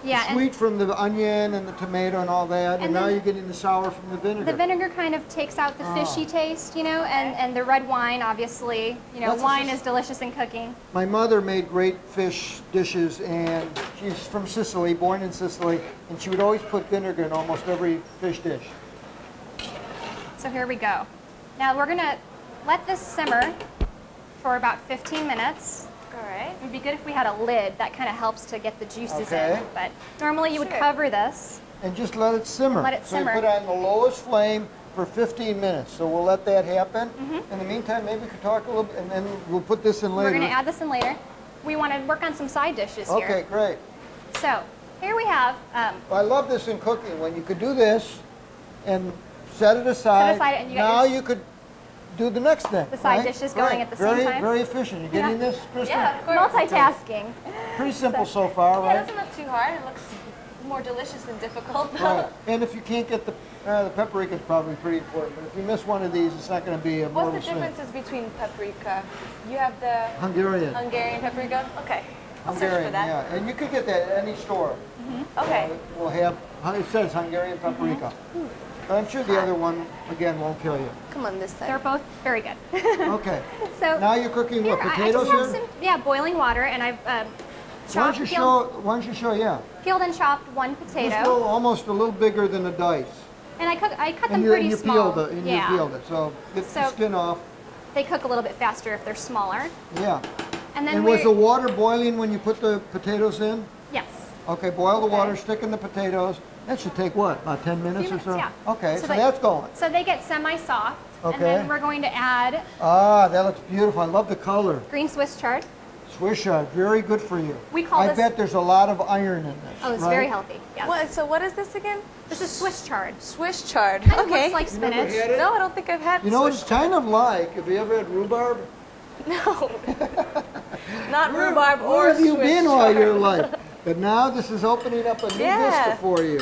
Yeah, sweet from the onion and the tomato and all that, and now you're getting the sour from the vinegar. The vinegar kind of takes out the fishy taste, you know, and the red wine, obviously. You know, wine is delicious in cooking. My mother made great fish dishes, and she's from Sicily, born in Sicily, and she would always put vinegar in almost every fish dish. So here we go. Now we're going to let this simmer for about 15 minutes. All right. It would be good if we had a lid. That kind of helps to get the juices in. But normally you would cover this. And just let it simmer. Let it simmer. So you put it on the lowest flame for 15 minutes. So we'll let that happen. In the meantime, maybe we could talk a little bit, and then we'll put this in later. We're going to add this in later. We want to work on some side dishes here. Okay, great. So here we have... I love this in cooking, when you could do this and set it aside. And now you could do the next thing. The side dishes going at the same time. Very efficient. You getting this, Kristen? Yeah, of course. Multitasking. Pretty simple so far, right? Yeah, it doesn't look too hard. It looks more delicious than difficult. Right. And if you can't get the paprika is probably pretty important. But if you miss one of these, it's not going to be a mortal What's the sin. differences between paprika? You have the Hungarian paprika? Okay. I'll search for that. yeah. And you could get that at any store. Okay. We'll have, it says Hungarian paprika. But I'm sure the other one, again, won't kill you. Come on this side. They're both very good. Okay. So now you're cooking what, potatoes I just have some, boiling water, and I've chopped, why don't you show, peeled and chopped one potato. Just almost a little bigger than a dice. And I cut them pretty small. You peeled it, so get the skin off. They cook a little bit faster if they're smaller. Yeah. And then was the water boiling when you put the potatoes in? Yes. Okay, boil the water, stick in the potatoes. That should take what, about 10 minutes or so? Yeah. Okay, so that's going. So they get semi-soft. Okay. And then we're going to add... that looks beautiful. I love the color. Green Swiss chard. Swiss chard, very good for you. We call this... I bet there's a lot of iron in this. Oh, it's very healthy. Yes. So what is this again? This is Swiss chard. Swiss chard. Kind of looks like spinach. No, I don't think I've had You know, it's kind of like, have you ever had rhubarb? No. Not rhubarb or Where have you Swiss been chard. all your life? But now this is opening up a new vista for you.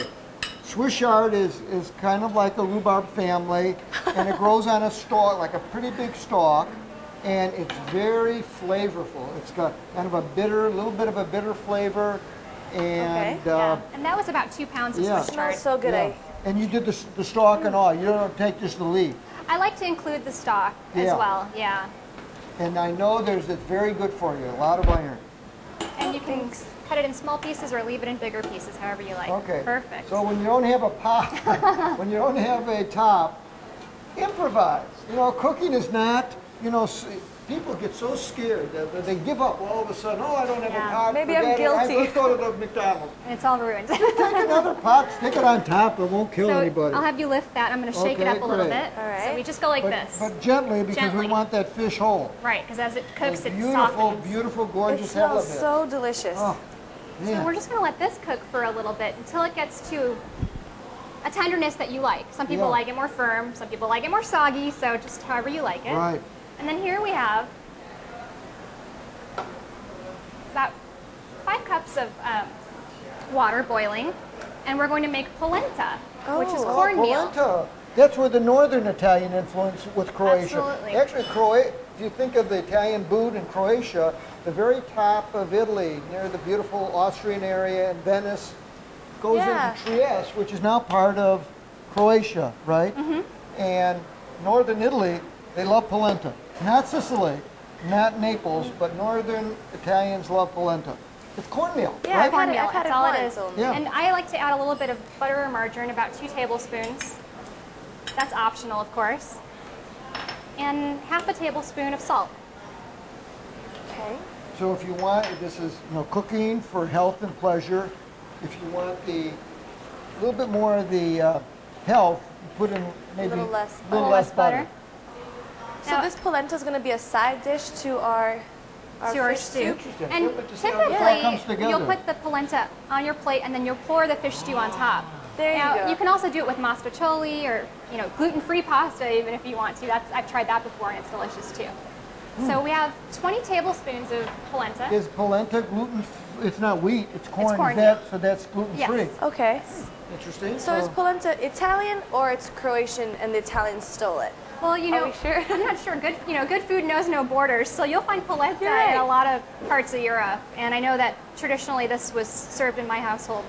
Swiss chard is kind of like a rhubarb family, and it grows on a stalk, like a pretty big stalk, and it's very flavorful. It's got kind of a little bit of a bitter flavor, and and that was about 2 pounds of Swiss chard. Smells so good. And you did the stalk and all. You don't take just the leaf. I like to include the stalk as well. Yeah. And I know it's very good for you. A lot of iron. And you can cut it in small pieces or leave it in bigger pieces, however you like. Okay. Perfect. So when you don't have a pot, when you don't have a top, improvise. You know, cooking is not, people get so scared that they give up all of a sudden. Oh, I don't have a pot. Maybe I'm guilty. Let's go to the McDonald's. And it's all ruined. Take another pot, stick it on top. It won't kill anybody. I'll have you lift that. I'm going to shake it up a little bit. All right. So we just go like this. But gently, because we want that fish whole. Right, because as it cooks, it beautiful, softens. beautiful, gorgeous It smells halibut. so delicious. Oh, so we're just going to let this cook for a little bit until it gets to a tenderness that you like. Some people like it more firm. Some people like it more soggy. So just however you like it. Right. And then here we have about 5 cups of water boiling, and we're going to make polenta, which is cornmeal. Polenta. That's where the northern Italian influence with Croatia. Absolutely. Actually, if you think of the Italian boot in Croatia, the very top of Italy, near the beautiful Austrian area and Venice, goes into Trieste, which is now part of Croatia, right? And northern Italy, they love polenta. Not Sicily, not Naples, but northern Italians love polenta. It's cornmeal, Yeah, right? I've had That's it all once. it is. Yeah. And I like to add a little bit of butter or margarine, about 2 tablespoons. That's optional, of course. And half a tablespoon of salt. Okay. So if you want, this is cooking for health and pleasure. If you want a little bit more of the health, you put in maybe a little less butter. So this polenta is going to be a side dish to our fish stew. And typically, you'll put the polenta on your plate, and then you'll pour the fish stew on top. There you go. You can also do it with masticcioli or gluten-free pasta, even if you want to. I've tried that before, and it's delicious too. So we have 20 tablespoons of polenta. Is polenta gluten? It's not wheat. It's corn. Is cornmeal. that, so that's gluten free. Yes. Okay. Interesting. So is polenta Italian or it's Croatian and the Italians stole it? Well, you know, Are we sure? I'm not sure. Good food knows no borders. So you'll find polenta You're right. in a lot of parts of Europe. And I know that traditionally this was served in my household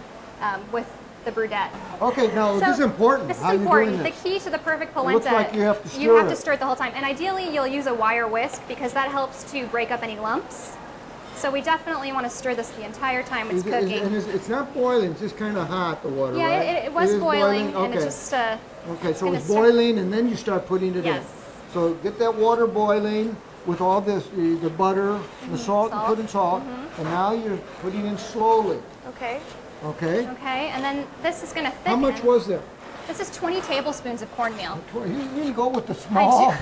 with the Brudet. Okay, now So this is important. This is How important. you doing The this? key to the perfect It polenta. looks like you have to stir You have to it. stir it the whole time. And ideally, you'll use a wire whisk because that helps to break up any lumps. So we definitely want to stir this the entire time it's cooking. And it's not boiling. It's just kind of hot, the water, Yeah, right? it was is boiling, and Okay. it just Okay, so gonna it's start- boiling, and then you start putting it in. Yes. So get that water boiling with all this, the butter, the salt, and Salt. put in salt, and now you're putting in slowly. Okay. Okay. Okay, and then this is going to thicken. How much was there? This is 20 tablespoons of cornmeal. You didn't go with the small.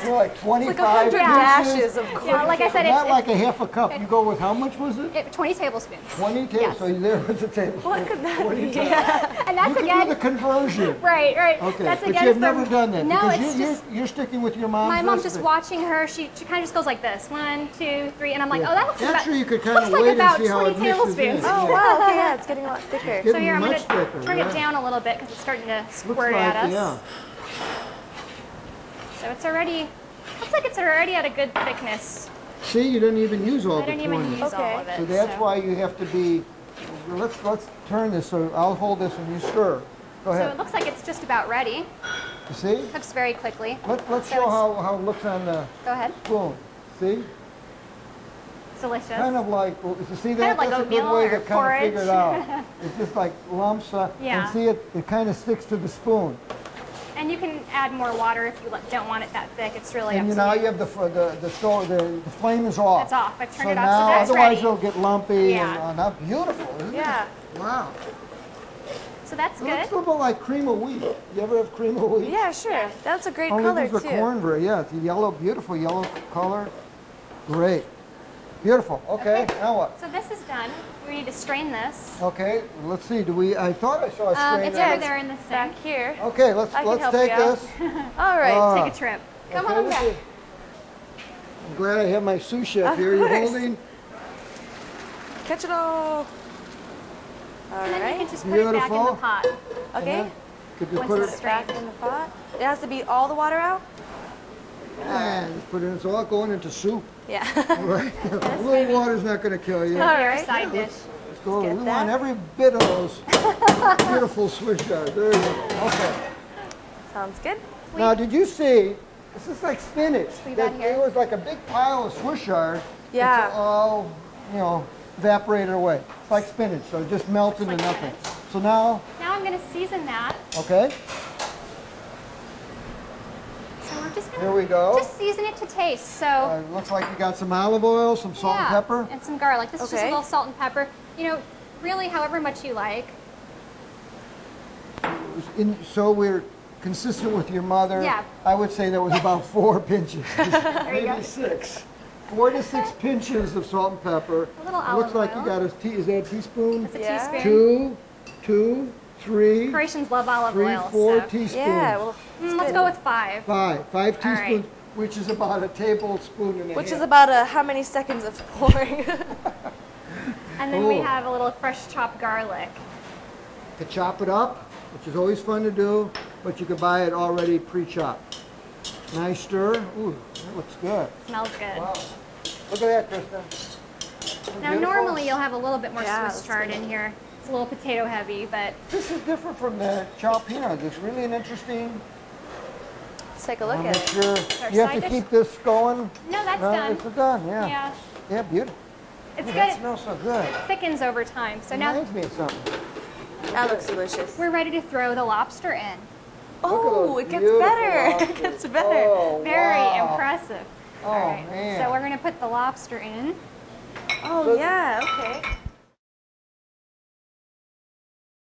You're like 25 Like 100 pieces. dashes of corn. Yeah, like I said, Not it's like a half a cup. You go with how much was it? 20 tablespoons. 20 tablespoons. Yes. So there was a tablespoon. What could that 20 be? times. Yeah. And that's You can again, do the conversion. right. Okay, That's but again you've from- never done that. No, because it's just you're sticking with your mom's my mom recipe. just watching her. She kind of just goes like this: 1, 2, 3, and I'm like, oh, that looks about, Actually, you could kind of looks like wait and about see how 20 it mixes in. tablespoons. Oh, Yeah. wow. Okay, yeah, it's getting a lot thicker. Getting So here, I'm going much to thicker, turn yeah. it down a little bit because it's starting to Looks squirt like, at us. yeah. So it's already, looks like it's already at a good thickness. See, you didn't even use all I the didn't even corn. use Okay. all of it. So that's why you have to be. Let's turn this. So I'll hold this and you stir. Go So it ahead. looks like it's just about ready. You see? Cooks very quickly. Let's So show it's- how it looks on the Go ahead. spoon. See? It's delicious. Kind of like, you see Kind that? of like That's a good oatmeal way or to kind of figure it porridge. out. It's just like lumps. Yeah. And see, it kind of sticks to the spoon. And you can add more water if you don't want it that thick. It's really And up now to you you. have the stove, the flame is off. It's off. I've turned So it off, now, so that's otherwise ready. it'll get lumpy. Yeah. And, not beautiful, isn't Yeah. it? Wow. So that's It looks good. a little like cream of wheat. You ever have cream of wheat? Yeah, sure. That's a great Only color, these are too. cornbread. Yeah, it's a yellow, beautiful yellow color. Great. Beautiful. Okay, now what? So this is done. We need to strain this. Okay, let's see. I thought I saw a strainer. It's over there in the Back sink. here. Okay, let's I can help take you out. this. All right. Take a trip. Come Okay, on let's back. see. I'm glad I have my sous chef Of here. You're course. holding. Catch it all. All And then you right. can just put it back in the Beautiful. pot. Okay. Could you Once put it's it? Back in the pot. It has to be all the water out? And put it in. It's all going into soup. Yeah. Right. A little water's not going to kill you. All Your right. side dish. Let's go. get We that. want every bit of those beautiful Swiss chard. There you go. Okay. Sounds good. Now, did you see? This is like spinach. Leave that here. It was like a big pile of Swiss chard. Yeah. It's all, evaporated away. It's like spinach, so it just melts into like nothing. So now, Now I'm going to season that. okay, So we're just here going we to go. just season it to taste. So Looks like you got some olive oil, some salt and pepper. and some garlic. This is just a Okay. little salt and pepper. Really however much you like. So we're consistent with your mother. Yeah. I would say that was about 4 pinches. you Maybe go. 6. 4 to 6 pinches of salt and pepper. A little It looks olive like oil. you got is that a teaspoon? It's a Yeah. teaspoon. 2, 3, Croatians love olive 3, oil. 4 so. teaspoons. Yeah. Well, Let's go with 5. 5 All right. teaspoons, which is about a tablespoon and a which half. is about how many seconds of pouring? And then we Oh. have a little fresh chopped garlic. To chop it up, which is always fun to do, but you can buy it already pre-chopped. Nice stir. Ooh, that looks good. Smells good. Wow. Look at that, Kristen. Now Beautiful. normally you'll have a little bit more Yeah, Swiss that's chard in here. It's a little potato heavy, but This is different from the chopped peanuts. It's really an interesting. Let's take a look Make at it. sure our you have side to dish? keep this going. no, that's No, done. it's done. Yeah. Yeah, Yeah, beautiful. it's Ooh, good. that smells so good. Thickens over time. So now Reminds me of something. That looks delicious. we're ready to throw the lobster in. Oh, those it gets beautiful better. It lobsters. gets better. Oh, Very wow. impressive. Oh, All right, man. so we're gonna put the lobster in. Oh, yeah. Okay.